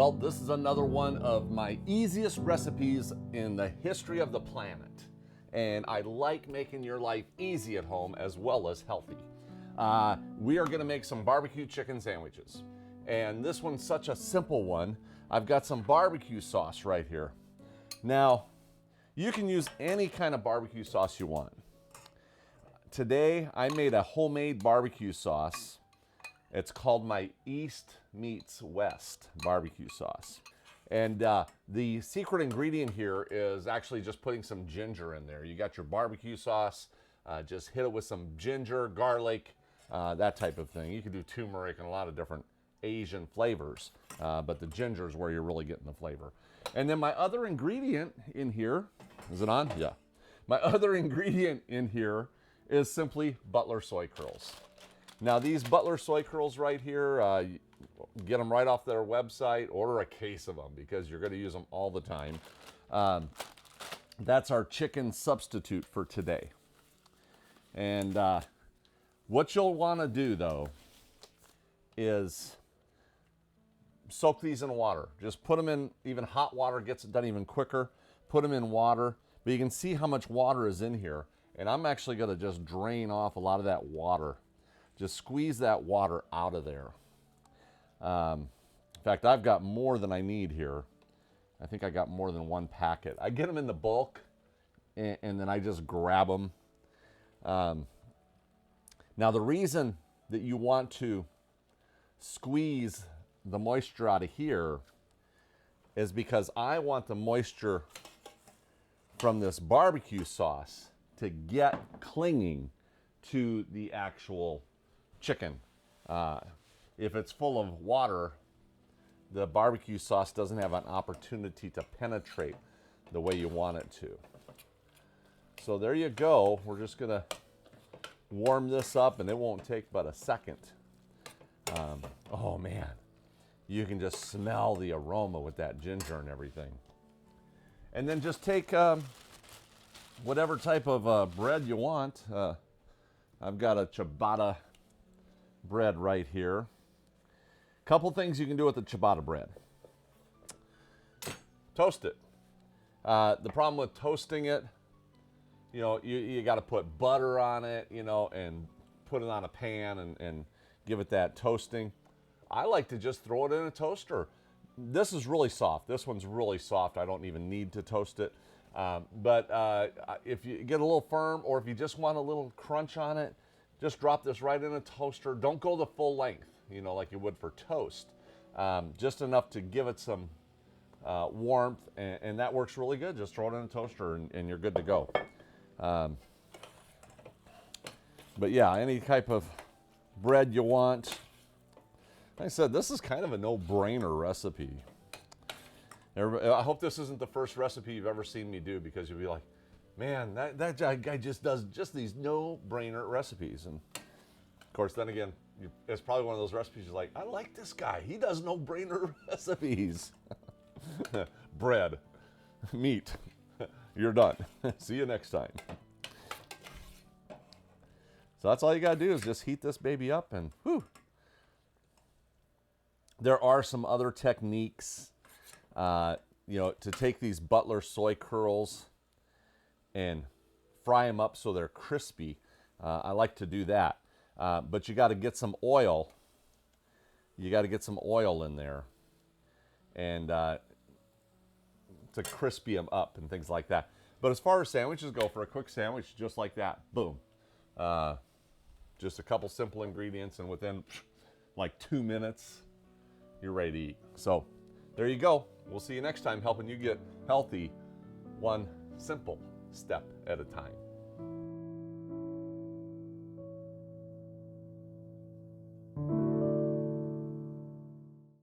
Well, this is another one of my easiest recipes in the history of the planet. And I like making your life easy at home as well as healthy. We are gonna make some barbecue chicken sandwiches. And this one's such a simple one. I've got some barbecue sauce right here. Now, you can use any kind of barbecue sauce you want. Today, I made a homemade barbecue sauce. It's called my East Meets West barbecue sauce. And the secret ingredient here is actually just putting some ginger in there. You got your barbecue sauce, just hit it with some ginger, garlic, that type of thing. You can do turmeric and a lot of different Asian flavors, but the ginger is where you're really getting the flavor. And then my other ingredient in here, is it on? Yeah. My other ingredient in here is simply Butler soy curls. Now these Butler soy curls right here, get them right off their website, order a case of them because you're gonna use them all the time. That's our chicken substitute for today. And what you'll wanna do though is soak these in water. Just put them in, even hot water gets it done even quicker. Put them in water, but you can see how much water is in here. And I'm actually gonna just drain off a lot of that water. Just squeeze that water out of there. In fact, I've got more than I need here. I think I got more than one packet. I get them in the bulk, and then I just grab them. Now, the reason that you want to squeeze the moisture out of here is because I want the moisture from this barbecue sauce to get clinging to the actual chicken. If it's full of water, the barbecue sauce doesn't have an opportunity to penetrate the way you want it to. So there you go. We're just gonna warm this up and it won't take but a second. Oh man, you can just smell the aroma with that ginger and everything. And then just take whatever type of bread you want. I've got a ciabatta bread right here. Couple things you can do with the ciabatta bread. Toast it. The problem with toasting it, you know, you got to put butter on it, you know, and put it on a pan and give it that toasting. I like to just throw it in a toaster. This is really soft. This one's really soft. I don't even need to toast it. But if you get a little firm, or if you just want a little crunch on it, just drop this right in a toaster. Don't go the full length, you know, like you would for toast. Just enough to give it some warmth, and that works really good. Just throw it in a toaster and you're good to go. But yeah, any type of bread you want. Like I said, this is kind of a no-brainer recipe. I hope this isn't the first recipe you've ever seen me do, because you'll be like, man, that guy just does just these no-brainer recipes. And of course, then again, it's probably one of those recipes you're like, I like this guy. He does no-brainer recipes. Bread, meat, you're done. See you next time. So that's all you gotta do is just heat this baby up and whew. There are some other techniques, you know, to take these Butler soy curls and fry them up so they're crispy. I like to do that. But you got to get some oil. You got to get some oil in there and to crispy them up and things like that. But as far as sandwiches go, for a quick sandwich, just like that, boom. Just a couple simple ingredients, and within like 2 minutes, you're ready to eat. So there you go. We'll see you next time, helping you get healthy one simple step at a time.